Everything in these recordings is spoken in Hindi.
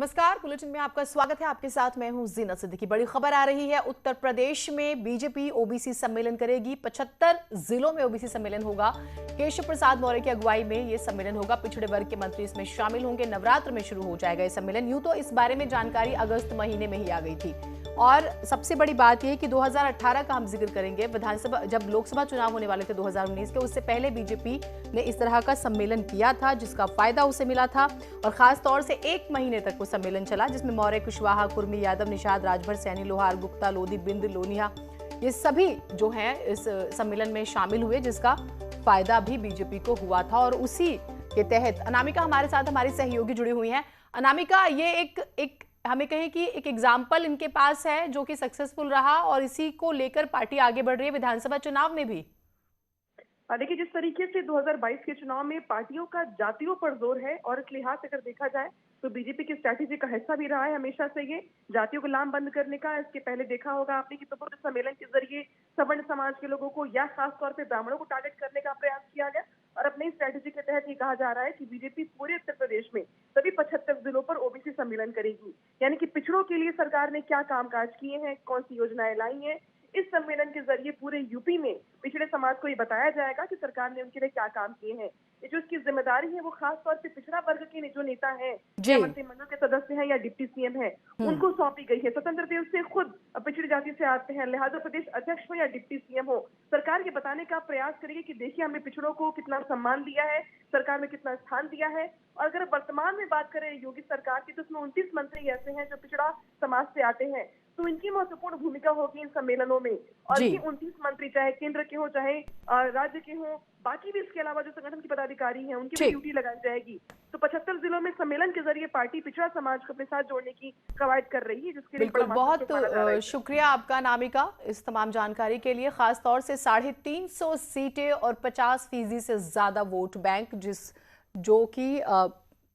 नमस्कार, बुलेटिन में आपका स्वागत है। आपके साथ मैं हूं जीनत सिद्दीकी। बड़ी खबर आ रही है, उत्तर प्रदेश में बीजेपी ओबीसी सम्मेलन करेगी। 75 जिलों में ओबीसी सम्मेलन होगा। केशव प्रसाद मौर्य की अगुवाई में यह सम्मेलन होगा। पिछड़े वर्ग के मंत्री इसमें शामिल होंगे। नवरात्र में शुरू हो जाएगा यह सम्मेलन। यूं तो इस बारे में जानकारी अगस्त महीने में ही आ गई थी। और सबसे बड़ी बात यह कि 2018 का हम जिक्र करेंगे। विधानसभा जब लोकसभा चुनाव होने वाले थे 2019 के, उससे पहले बीजेपी ने इस तरह का सम्मेलन किया था, जिसका फायदा उसे मिला था। और खास तौर से 1 महीने तक वो सम्मेलन चला, जिसमें मौर्य, कुशवाहा, कुर्मी, यादव, निषाद, राजभर, सैनी, लोहार, गुप्ता, लोधी, बिंद, लोनिया, ये सभी जो हैं इस सम्मेलन में शामिल हुए, जिसका फायदा भी बीजेपी को हुआ था। और उसी के तहत अनामिका हमारे साथ, हमारी सहयोगी जुड़ी हुई हैं। अनामिका, ये एक हमें कहें कि एक एग्जाम्पल इनके पास है जो कि सक्सेसफुल रहा, और इसी को लेकर पार्टी आगे बढ़ रही है विधानसभा चुनाव में भी। देखिए, जिस तरीके से 2022 के चुनाव में पार्टियों का जातियों पर जोर है, और इस लिहाज से अगर देखा जाए तो बीजेपी की स्ट्रैटेजी का हिस्सा भी रहा है हमेशा से ये जातियों को लाम बंद करने का। इसके पहले देखा होगा आपने कि प्रबुद्ध सम्मेलन के जरिए सवर्ण समाज के लोगों को या खासतौर पर ब्राह्मणों को टारगेट करने का प्रयास किया गया। और अपनी स्ट्रैटेजी के तहत ये कहा जा रहा है कि बीजेपी पूरे उत्तर प्रदेश में सभी 75 जिलों पर ओबीसी सम्मेलन करेगी। यानी कि पिछड़ों के लिए सरकार ने क्या कामकाज किए हैं, कौन सी योजनाएं लाई हैं, इस सम्मेलन के जरिए पूरे यूपी में पिछड़े समाज को ये बताया जाएगा कि सरकार ने उनके लिए क्या काम किए हैं। ये जो इसकी जिम्मेदारी है वो खास तौर से पिछड़ा वर्ग के जो नेता हैं, या मंत्रिमंडल के सदस्य हैं, या डिप्टी सीएम हैं, उनको सौंपी गई है। स्वतंत्र देव से खुद पिछड़ी जाति से आते हैं, लिहाजा प्रदेश अध्यक्ष हो या डिप्टी सीएम हो, सरकार ये बताने का प्रयास करेगी कि देखिए हमने पिछड़ों को कितना सम्मान दिया है, सरकार में कितना स्थान दिया है। और अगर वर्तमान में बात करें योगी सरकार की, तो उसमें 29 मंत्री ऐसे हैं जो पिछड़ा समाज से आते हैं, तो इनकी महत्वपूर्ण भूमिका होगी इन सम्मेलनों में। और ये 29 मंत्री चाहे केंद्र के हो चाहे राज्य के हो, बाकी भी इसके अलावा जो संगठन के पदाधिकारी हैं, उनकी भी ड्यूटी लगाई जाएगी। तो 75 जिलों में सम्मेलन के जरिए पार्टी पिछड़ा समाज को अपने साथ जोड़ने की कवायद कर रही है, जिसके लिए बहुत शुक्रिया आपका अनामिका इस तमाम जानकारी के लिए। खास तौर से 350 सीटें और 50% से ज्यादा वोट बैंक, जो कि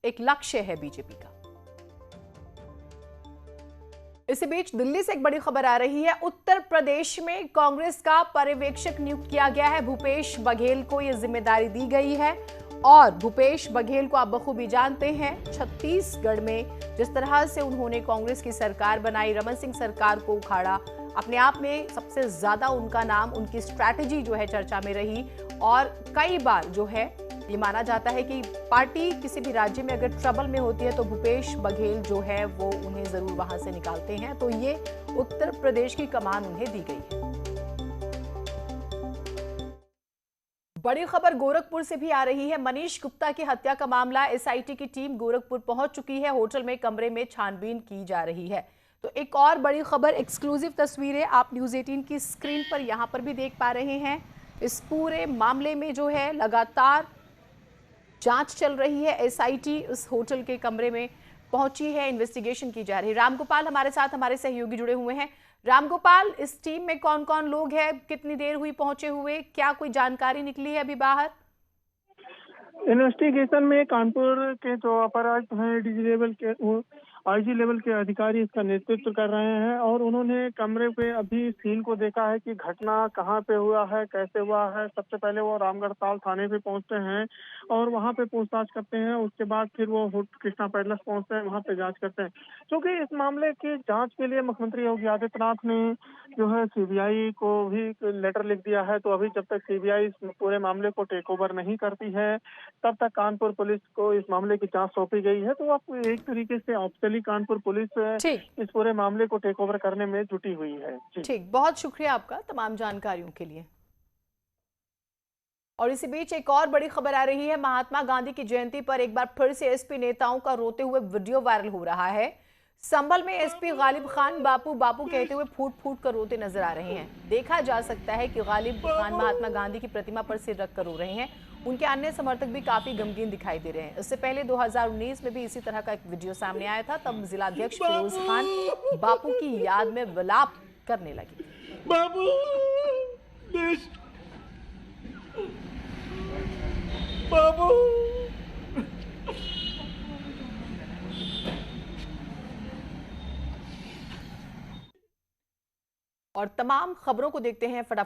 एक लक्ष्य है बीजेपी का। इसी बीच दिल्ली से एक बड़ी खबर आ रही है। उत्तर प्रदेश में कांग्रेस का पर्यवेक्षक नियुक्त किया गया है। भूपेश बघेल को यह जिम्मेदारी दी गई है। और भूपेश बघेल को आप बखूबी जानते हैं, छत्तीसगढ़ में जिस तरह से उन्होंने कांग्रेस की सरकार बनाई, रमन सिंह सरकार को उखाड़ा, अपने आप में सबसे ज्यादा उनका नाम, उनकी स्ट्रैटेजी जो है चर्चा में रही। और कई बार जो है ये माना जाता है कि पार्टी किसी भी राज्य में अगर ट्रबल में होती है तो भूपेश बघेल जो है वो उन्हें जरूर वहां से निकालते हैं। तो ये उत्तर प्रदेश की कमान उन्हें दी गई है। बड़ी खबर गोरखपुर से भी आ रही है। मनीष गुप्ता की हत्या का मामला, एसआईटी की टीम गोरखपुर पहुंच चुकी है। होटल में कमरे में छानबीन की जा रही है। तो एक और बड़ी खबर, एक्सक्लूसिव तस्वीरें आप न्यूज़ 18 की स्क्रीन पर यहां पर भी देख पा रहे हैं। इस पूरे मामले में जो है लगातार जांच चल रही है। एसआईटी उस होटल के कमरे में पहुंची है, इन्वेस्टिगेशन की जा रही है। रामगोपाल हमारे साथ, हमारे सहयोगी जुड़े हुए हैं। रामगोपाल, इस टीम में कौन कौन लोग हैं, कितनी देर हुई पहुंचे हुए, क्या कोई जानकारी निकली है अभी बाहर? इन्वेस्टिगेशन में कानपुर के जो अपर आयुक्त हैं, डीजी लेवल के, आईजी लेवल के अधिकारी इसका नेतृत्व कर रहे हैं। और उन्होंने कमरे पे अभी सीन को देखा है कि घटना कहाँ पे हुआ है, कैसे हुआ है। सबसे पहले वो रामगढ़ ताल थाने पे पहुंचते हैं और वहाँ पे पूछताछ करते हैं। उसके बाद फिर वो कृष्णा पैलेस पहुंचते हैं, वहाँ पे जांच करते हैं। क्योंकि इस मामले की जांच के लिए मुख्यमंत्री योगी आदित्यनाथ ने जो है सीबीआई को भी लेटर लिख दिया है। तो अभी जब तक सीबीआई इस पूरे मामले को टेक ओवर नहीं करती है, तब तक कानपुर पुलिस को इस मामले की जांच सौंपी गई है। तो आप एक तरीके से ऑफिशियली कानपुर पुलिस इस पूरे मामले को टेक ओवर करने में जुटी हुई है। ठीक, बहुत शुक्रिया आपका तमाम जानकारियों के लिए। और इसी बीच एक और बड़ी खबर आ रही है। महात्मा गांधी की जयंती पर एक बार फिर से एसपी नेताओं का रोते हुए वीडियो वायरल हो रहा है। संभल में एसपी गालिब खान बापू बापू कहते हुए फूट फूट कर रोते नजर आ रहे हैं। देखा जा सकता है कि गालिब खान महात्मा गांधी की प्रतिमा पर सिर रख कर रो रहे हैं। उनके अन्य समर्थक भी काफी गमगीन दिखाई दे रहे हैं। इससे पहले 2019 में भी इसी तरह का एक वीडियो सामने आया था। तब जिलाध्यक्ष फिरोज खान बापू की याद में विलाप करने लगे। बापू बाबू। और तमाम खबरों को देखते हैं फटाफट।